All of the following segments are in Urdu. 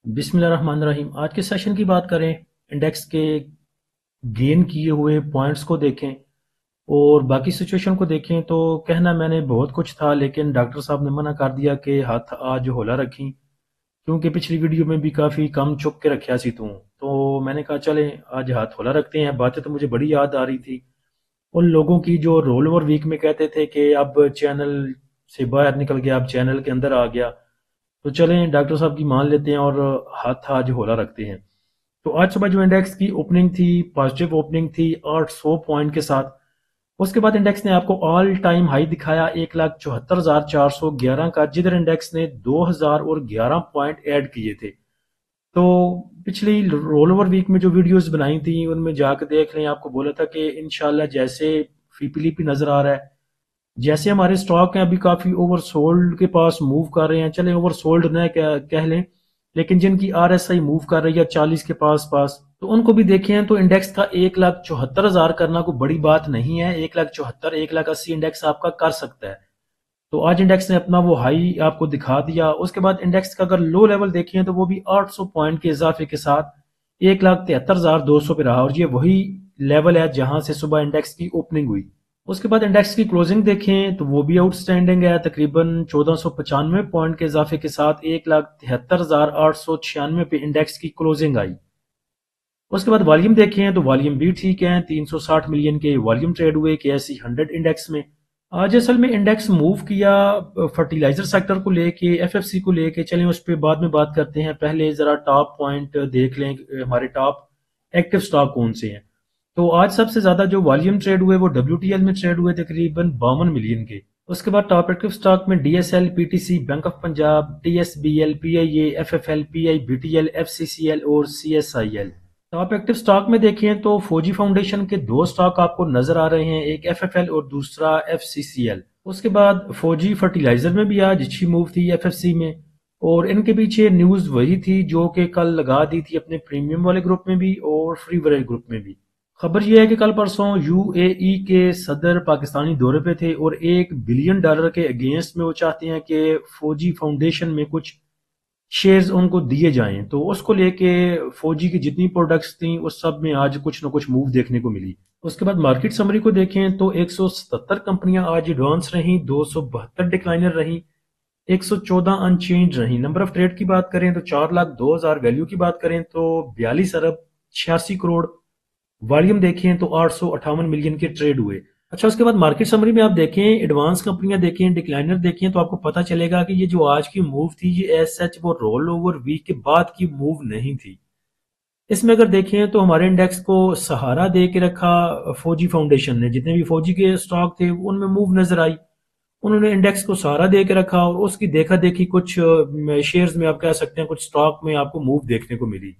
بسم اللہ الرحمن الرحیم۔ آج کے سیشن کی بات کریں، انڈیکس کے گین کیے ہوئے پوائنٹس کو دیکھیں اور باقی سچویشن کو دیکھیں۔ تو کہنا میں نے بہت کچھ تھا، لیکن ڈاکٹر صاحب نے منع کر دیا کہ ہاتھ آج ہولا رکھیں، کیونکہ پچھلی ویڈیو میں بھی کافی کم چک کے رکھیا سی تو میں نے کہا چلیں آج ہاتھ ہولا رکھتے ہیں۔ باتیں تو مجھے بڑی یاد آ رہی تھی ان لوگوں کی جو رول اوور ویک میں کہتے تھے کہ اب چینل سے باہر نکل گیا، اب چینل کے اندر آ گیا۔ تو چلیں ڈاکٹر صاحب کی مان لیتے ہیں اور ہاتھ آج ہولا رکھتے ہیں۔ تو آج صبح جو انڈیکس کی اوپننگ تھی، پازیٹیو اوپننگ تھی 800 پوائنٹ کے ساتھ۔ اس کے بعد انڈیکس نے آپ کو آل ٹائم ہائی دکھایا 1,74,411 کا، جدھر انڈیکس نے 2011 پوائنٹ ایڈ کیے تھے۔ تو پچھلی رول اوور ویک میں جو ویڈیوز بنائی تھیں ان میں جا کے دیکھ لیں، آپ کو بولا تھا کہ انشاءاللہ جیسے فی پلی پی نظر آ رہا ہے، جیسے ہمارے سٹاک ہیں ابھی کافی اوور سولڈ کے پاس موو کر رہے ہیں، چلیں اوور سولڈ نہ کہہ لیں، لیکن جن کی آر ایس آئی موو کر رہی ہے 40 کے پاس تو ان کو بھی دیکھیں تو انڈیکس کا 1,74,000 کرنا کوئی بڑی بات نہیں ہے۔ 1,74,000 1,80,000 انڈیکس آپ کا کر سکتا ہے۔ تو آج انڈیکس نے اپنا وہ ہائی آپ کو دکھا دیا۔ اس کے بعد انڈیکس کا اگر لو لیول دیکھیں تو وہ بھی 800 پوائنٹ کے اضافے کے ساتھ 1,73,200 پہ رہا، اور یہ وہی لیول ہے جہاں سے صبح انڈیکس کی اوپننگ ہوئی۔ اس کے بعد انڈیکس کی کلوزنگ دیکھیں تو وہ بھی آؤٹ سٹینڈنگ ہے، تقریباً 1495 پوائنٹ کے اضافے کے ساتھ 1,73,896 پہ انڈیکس کی کلوزنگ آئی۔ اس کے بعد والیوم دیکھیں تو والیوم بھی ٹھیک ہے، 360 ملین کے والیوم ٹریڈ ہوئے KSE 100 انڈیکس میں۔ آج اصل میں انڈیکس موو کیا فرٹیلائزر سیکٹر کو لے کے، FFC کو لے کے، چلیں اس پہ بعد میں بات کرتے ہیں، پہلے ذرا ٹاپ پوائنٹ دیکھ لیں ہمارے ٹاپ ایکٹیو سٹاک کون سے ہیں۔ تو آج سب سے زیادہ جو والیوم ٹریڈ ہوئے وہ WTL میں ٹریڈ ہوئے تقریباً 52 ملین کے۔ اس کے بعد ٹاپ ایکٹیو سٹاک میں DSL، PTC، bank of Punjab, TSBL، PIA، FFL، PIBTL، FCCL اور CSIL۔ ٹاپ ایکٹیو سٹاک میں دیکھیں تو فوجی فاؤنڈیشن کے دو سٹاک آپ کو نظر آ رہے ہیں، ایک FFL اور دوسرا FCCL۔ اس کے بعد فوجی فرٹیلائزر میں بھی آج اچھی موو تھی FFC میں، اور ان کے پیچھے نیوز وہی تھی جو کہ کل لگا دی تھی اپنے پریمیم والے گروپ میں بھی اور فری ویل گروپ میں بھی۔ خبر یہ ہے کہ کل پرسوں UAE کے صدر پاکستانی دورے پہ تھے اور $1 بلین کے اگینسٹ میں وہ چاہتے ہیں کہ فوجی فاؤنڈیشن میں کچھ شیئرز ان کو دیے جائیں، تو اس کو لے کے فوجی کی جتنی پروڈکٹس تھیں اس سب میں آج کچھ نہ کچھ موو دیکھنے کو ملی۔ اس کے بعد مارکیٹ سمری کو دیکھیں تو 177 کمپنیاں آج ایڈوانس رہیں، 272 ڈکلائنر رہیں، 114 ان چینج رہیں۔ نمبر آف ٹریڈ کی بات کریں تو 4,02,000، ویلیو کی بات کریں تو 42 ارب 86 کروڑ، والیوم دیکھیں تو 858 ملین کے ٹریڈ ہوئے۔ اچھا، اس کے بعد مارکیٹ سمری میں آپ دیکھیں، ایڈوانس کمپنیاں دیکھیں، ڈکلائنر دیکھیں، تو آپ کو پتہ چلے گا کہ یہ جو آج کی موو تھی یہ ایز سچ وہ رول اوور ویک کے بعد کی موو نہیں تھی۔ اس میں اگر دیکھیں تو ہمارے انڈیکس کو سہارا دے کے رکھا فوجی فاؤنڈیشن نے، جتنے بھی فوجی کے سٹاک تھے ان میں موو نظر آئی، انہوں نے انڈیکس کو سہارا دے کے رکھا، اور اس کی دیکھا دیکھی کچھ شیئرز میں آپ کہہ سکتے ہیں کچھ سٹاک میں آپ کو موو دیکھنے کو ملی۔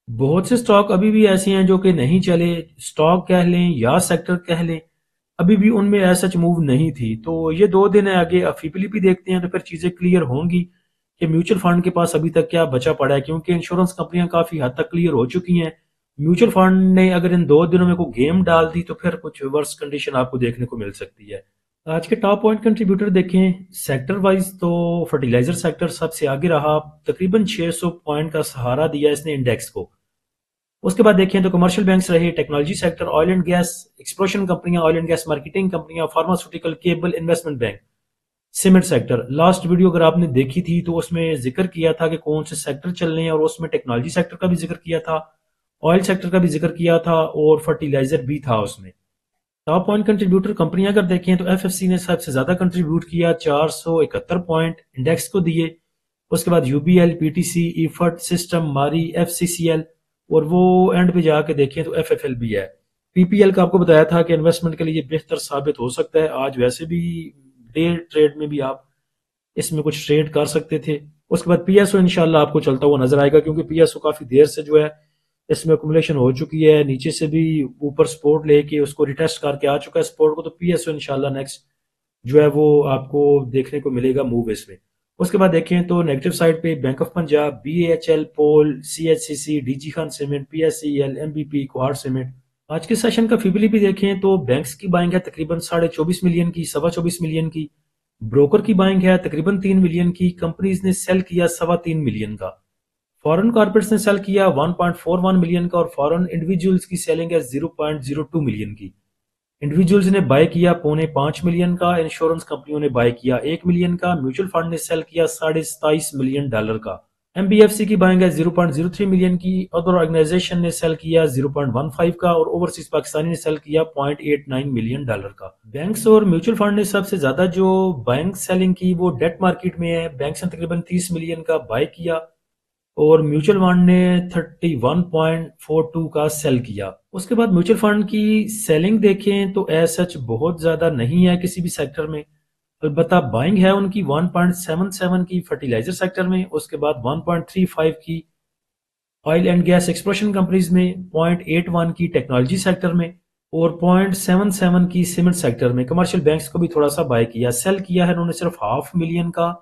بہت سے سٹاک ابھی بھی ایسے ہیں جو کہ نہیں چلے، سٹاک کہہ لیں یا سیکٹر کہہ لیں، ابھی بھی ان میں ایسا موو نہیں تھی۔ تو یہ 2 دن ہے، آگے فیپلی بھی دیکھتے ہیں تو پھر چیزیں کلیئر ہوں گی کہ میوچل فنڈ کے پاس ابھی تک کیا بچا پڑا ہے، کیونکہ انشورنس کمپنیاں کافی حد تک کلیئر ہو چکی ہیں۔ میوچل فنڈ نے اگر ان 2 دنوں میں کوئی گیم ڈال دی تو پھر کچھ ورس کنڈیشن آپ کو دیکھنے کو مل سکتی ہے۔ آج کے ٹاپ پوائنٹ کنٹریبیوٹر دیکھیں سیکٹر وائز تو فرٹیلائزر سیکٹر سب سے آگے رہا، تقریباً 600 پوائنٹ کا سہارا دیا اس نے انڈیکس کو۔ اس کے بعد دیکھیں تو کمرشل بینکس رہے، technology sector, oil and gas, exploration کمپنیاں، آئل اینڈ گیس مارکیٹنگ کمپنیاں، pharmaceutical, cable, investment bank, cement sector. Last video اگر آپ نے دیکھی تھی تو اس میں ذکر کیا تھا کہ کون سے سیکٹر چلنے ہیں، اور اس میں ٹیکنالوجی سیکٹر کا بھی ذکر کیا تھا، آئل سیکٹر کا بھی ذکر کیا تھا، اور فرٹیلائزر بھی تھا اس میں۔ ٹاپ پوائنٹ کنٹریبیوٹر کمپنیاں اگر دیکھیں تو FFC نے سب سے زیادہ کنٹریبیوٹ کیا، 471 پوائنٹ انڈیکس کو دیے۔ اس کے بعد UBL، PTC، ایفٹ سسٹم، ماری، FCCL، اور وہ اینڈ پہ جا کے دیکھیں تو FFL بھی ہے۔ PPL کا آپ کو بتایا تھا کہ انویسٹمنٹ کے لیے بہتر ثابت ہو سکتا ہے، آج ویسے بھی ڈے ٹریڈ میں بھی آپ اس میں کچھ ٹریڈ کر سکتے تھے۔ اس کے بعد PSO انشاءاللہ آپ کو چلتا ہوا نظر آئے گا، کیونکہ PSO کافی دیر سے جو ہے اس میں اکومولیشن ہو چکی ہے، نیچے سے بھی اوپر سپورٹ لے کے اس کو ریٹیسٹ کر کے آ چکا ہے سپورٹ کو، تو PSO انشاءاللہ نیکسٹ جو ہے وہ آپ کو دیکھنے کو ملے گا موو اس میں۔ اس کے بعد دیکھیں تو نیگیٹو سائڈ پہ بینک آف پنجاب، BHL، پول، CHCC، DG Khan cement, PSEL، MBP، Kohat cement. آج کے سیشن کا فیبلی بھی دیکھیں تو بینکس کی بائنگ ہے تقریباً 24.5 ملین کی، 24.25 ملین کی، بروکر کی بائنگ ہے تقریباً 3 ملین کی، کمپنیز نے سیل کیا 3.25 ملین کا۔ فورن کارپوریٹس نے سیل کیا 1.41 ملین کا، اور فورن انڈیویجولز کی سیلنگ ہے 0.02 ملین کی۔ انڈیویجولز نے بائی کیا 4.5 ملین کا، انشورنس کمپنیوں نے بائی کیا 1 ملین کا، میوچل فنڈ نے سیل کیا $27 ملین کا۔ ایم بی ایف سی کی بائنگ ہے 0.03 ملین کی، ادر آرگنائزیشن نے سیل کیا 0.15 کا، اور اوورسیز پاکستانی نے سیل کیا $0.89 ملین کا۔ بینکس اور میوچل فنڈ نے سب سے زیادہ جو بائنگ سیلنگ کی وہ ڈیٹ مارکیٹ میں ہے، بینکس نے تقریباً 30 ملین کا بائی کیا، اور میوچل فنڈ نے 31.42 کا سیل کیا۔ اس کے بعد میوچل فنڈ کی سیلنگ دیکھیں تو ایز سچ بہت زیادہ نہیں ہے کسی بھی سیکٹر میں، البتہ بائنگ ہے ان کی 1.77 کی فرٹیلائزر سیکٹر میں، اس کے بعد 1.35 کی oil and gas exploration companies میں، 0.81 کی ٹیکنالوجی سیکٹر میں، اور 0.77 کی سیمنٹ سیکٹر میں۔ کمرشل بینکس کو بھی تھوڑا سا بائی کیا، سیل کیا ہے انہوں نے صرف 500,000 کا۔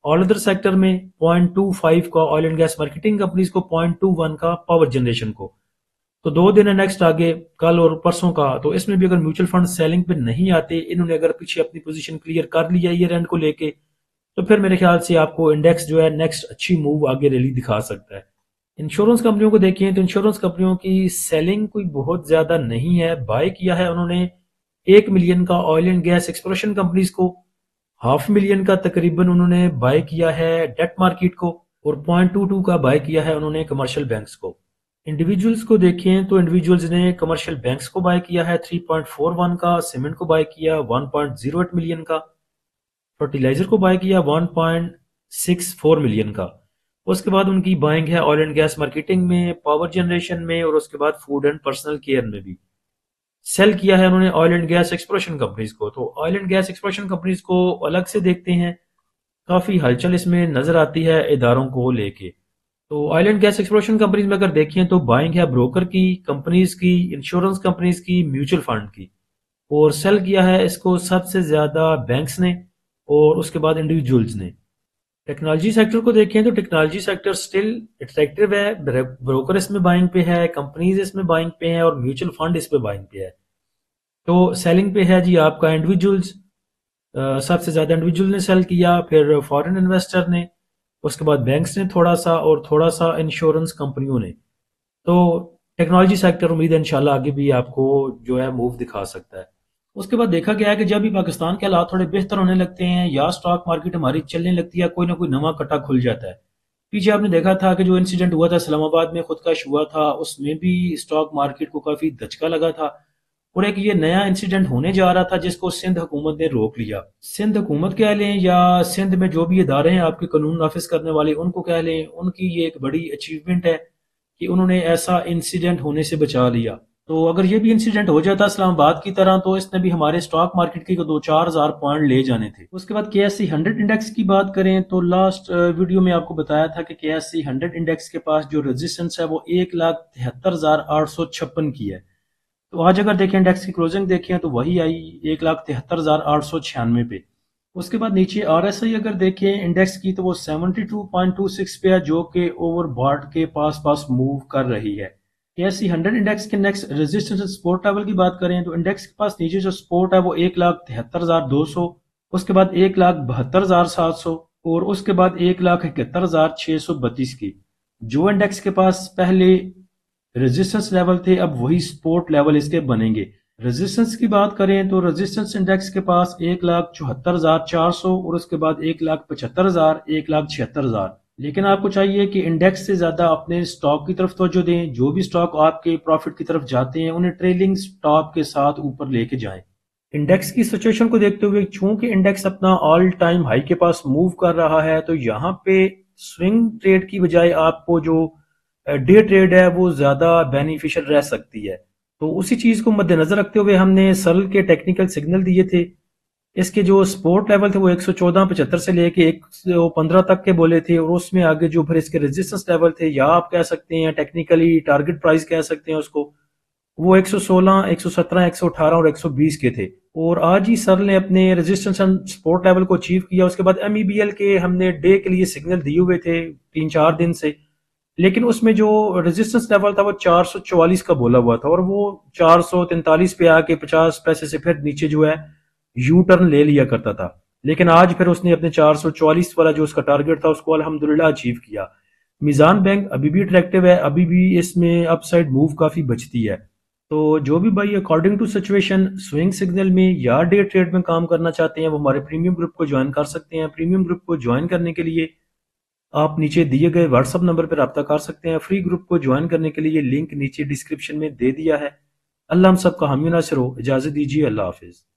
آل ادر سیکٹر میں 0.25 کا oil and gas marketing companies کو، 0.21 کا پاور جنریشن کو۔ تو 2 دن ہے نیکسٹ آگے کل اور پرسوں کا، تو اس میں بھی اگر میوچل فنڈ سیلنگ پہ نہیں آتے، انہوں نے اگر پیچھے اپنی پوزیشن کلیئر کر لیا ایئر اینڈ کو لے کے، تو پھر میرے خیال سے آپ کو انڈیکس جو ہے نیکسٹ اچھی موو آگے ریلی دکھا سکتا ہے۔ انشورنس کمپنیوں کو دیکھیں تو انشورنس کمپنیوں کی سیلنگ کوئی بہت زیادہ نہیں ہے، بائی کیا ہے انہوں نے 1 ملین کا oil and gas exploration companies کو، 500,000 کا تقریباً انہوں نے بائی کیا ہے ڈیٹ مارکیٹ کو، اور 0.22 کا بائی کیا ہے انہوں نے کمرشل بینکس کو۔ انڈیویجولز کو دیکھیں تو انڈیویجولز نے کمرشل بینکس کو بائی کیا ہے 3.41 کا، سیمنٹ کو بائی کیا 1.08 ملین کا، فرٹیلائزر کو بائی کیا 1.64 ملین کا۔ اس کے بعد ان کی بائنگ ہے آئل اینڈ گیس مارکیٹنگ میں، پاور جنریشن میں، اور اس کے بعد فوڈ اینڈ پرسنل کیئر میں بھی۔ سیل کیا ہے انہوں نے oil and gas exploration companies کو۔ تو oil and gas exploration companies کو الگ سے دیکھتے ہیں، کافی ہلچل اس میں نظر آتی ہے اداروں کو لے کے۔ تو oil and gas exploration companies میں اگر دیکھیں تو بائنگ ہے بروکر کی، کمپنیز کی، انشورنس کمپنیز کی، میوچل فنڈ کی، اور سیل کیا ہے اس کو سب سے زیادہ بینکس نے، اور اس کے بعد انڈیویجولز نے۔ ٹیکنالوجی سیکٹر کو دیکھیں تو ٹیکنالوجی سیکٹر سٹل اٹریکٹیو ہے، بروکر اس میں بائنگ پہ ہے، کمپنیز اس میں بائنگ پہ ہیں، اور میوچل فنڈ اس پہ بائنگ پہ ہے۔ تو سیلنگ پہ ہے جی آپ کا انڈیویجولز، سب سے زیادہ انڈیویجول نے سیل کیا، پھر فارن انویسٹر نے، اس کے بعد بینکس نے تھوڑا سا، اور تھوڑا سا انشورنس کمپنیوں نے۔ تو ٹیکنالوجی سیکٹر امید ہے انشاءاللہ آگے بھی آپ کو جو ہے موو دکھا سکتا ہے۔ اس کے بعد دیکھا گیا ہے کہ جب بھی پاکستان کے حالات تھوڑے بہتر ہونے لگتے ہیں یا سٹاک مارکیٹ ہماری چلنے لگتی ہے، کوئی نہ کوئی نواں کٹا کھل جاتا ہے۔ پیچھے آپ نے دیکھا تھا کہ جو انسیڈنٹ ہوا تھا اسلام آباد میں خودکش ہوا تھا، اس میں بھی سٹاک مارکیٹ کو کافی دھچکا لگا تھا، اور ایک یہ نیا انسیڈنٹ ہونے جا رہا تھا جس کو سندھ حکومت نے روک لیا۔ سندھ حکومت کہہ لیں یا سندھ میں جو بھی ادارے ہیں آپ کے قانون نافذ کرنے والے، ان کو کہہ لیں، ان کی یہ ایک بڑی اچیومنٹ ہے کہ انہوں نے ایسا انسیڈنٹ ہونے سے بچا لیا۔ تو اگر یہ بھی انسیڈنٹ ہو جاتا اسلام آباد کی طرح تو اس نے بھی ہمارے سٹاک مارکیٹ کے 2-4 ہزار پوائنٹ لے جانے تھے۔ اس کے بعد KSE 100 انڈیکس کی بات کریں تو لاسٹ ویڈیو میں آپ کو بتایا تھا کہ KSE 100 انڈیکس کے پاس جو ریزسٹنس ہے وہ 1,73,856 کی ہے۔ تو آج اگر دیکھیں انڈیکس کی کلوزنگ دیکھیں تو وہی آئی 1,73,896 پہ۔ اس کے بعد نیچے RSI اگر دیکھیں انڈیکس کی تو وہ 72.26 پہ ہے، جو کہ اوور باٹ کے پاس موو کر رہی ہے۔ KSE 100 انڈیکس کے نیکسٹ ریزسٹنس سپورٹ لیول کی بات کریں تو انڈیکس کے پاس نیچے جو سپورٹ ہے وہ 1,73,200، اس کے بعد 1,72,700، اور اس کے بعد 1,71,632 کی۔ جو انڈیکس کے پاس پہلے ریزسٹنس لیول تھے اب وہی سپورٹ لیول اس کے بنیں گے۔ ریزسٹنس کی بات کریں تو ریزسٹنس انڈیکس کے پاس 1,74,400، اور اس کے بعد 1,75,000، 1,76,000۔ لیکن آپ کو چاہیے کہ انڈیکس سے زیادہ اپنے سٹاک کی طرف توجہ دیں، جو بھی سٹاک آپ کے پروفٹ کی طرف جاتے ہیں انہیں ٹریلنگ سٹاپ کے ساتھ اوپر لے کے جائیں۔ انڈیکس کی سچویشن کو دیکھتے ہوئے چونکہ انڈیکس اپنا آل ٹائم ہائی کے پاس موو کر رہا ہے، تو یہاں پہ سوئنگ ٹریڈ کی بجائے آپ کو جو ڈے ٹریڈ ہے وہ زیادہ بینیفیشل رہ سکتی ہے۔ تو اسی چیز کو مد نظر رکھتے ہوئے ہم نے سرل کے ٹیکنیکل سگنل دیے تھے، اس کے جو سپورٹ لیول تھے وہ 114.75 سے لے کے 115 تک کے بولے تھے، اور اس میں آگے جو پھر اس کے ریزسٹنس لیول تھے، یا آپ کہہ سکتے ہیں ٹیکنیکلی ٹارگٹ پرائز کہہ سکتے ہیں اس کو، وہ 116، 117، 118 اور 120 کے تھے۔ اور آج ہی سر نے اپنے ریزسٹنس اینڈ سپورٹ لیول کو اچیو کیا۔ اس کے بعد MEBL کے ہم نے ڈے کے لیے سگنل دیے ہوئے تھے 3-4 دن سے، لیکن اس میں جو ریزسٹنس لیول تھا وہ 444 کا بولا ہوا تھا، اور وہ 443 پہ آ کے 50 پیسے سے پھر نیچے جو ہے یو ٹرن لے لیا کرتا تھا۔ لیکن آج پھر اس نے اپنے 444 والا جو اس کا ٹارگٹ تھا اس کو الحمدللہ اچیو کیا۔ میزان بینک ابھی بھی اٹریکٹیو ہے، ابھی بھی اس میں اپ سائڈ موو کافی بچتی ہے. تو جو بھی بھائی according to situation swing signal میں یا ڈے ٹریڈ میں کام کرنا چاہتے ہیں وہ ہمارے پریمیم گروپ کو جوائن کر سکتے ہیں. پریمیم گروپ کو جوائن کرنے کے لیے آپ نیچے دیے گئے واٹس اپ نمبر پہ رابطہ کر سکتے ہیں. فری گروپ کو جوائن کرنے کے لیے لنک نیچے ڈسکرپشن میں دے دیا ہے. اللہ ہم سب کا حامی و ناصر ہو. اجازت دیجیے. اللہ حافظ.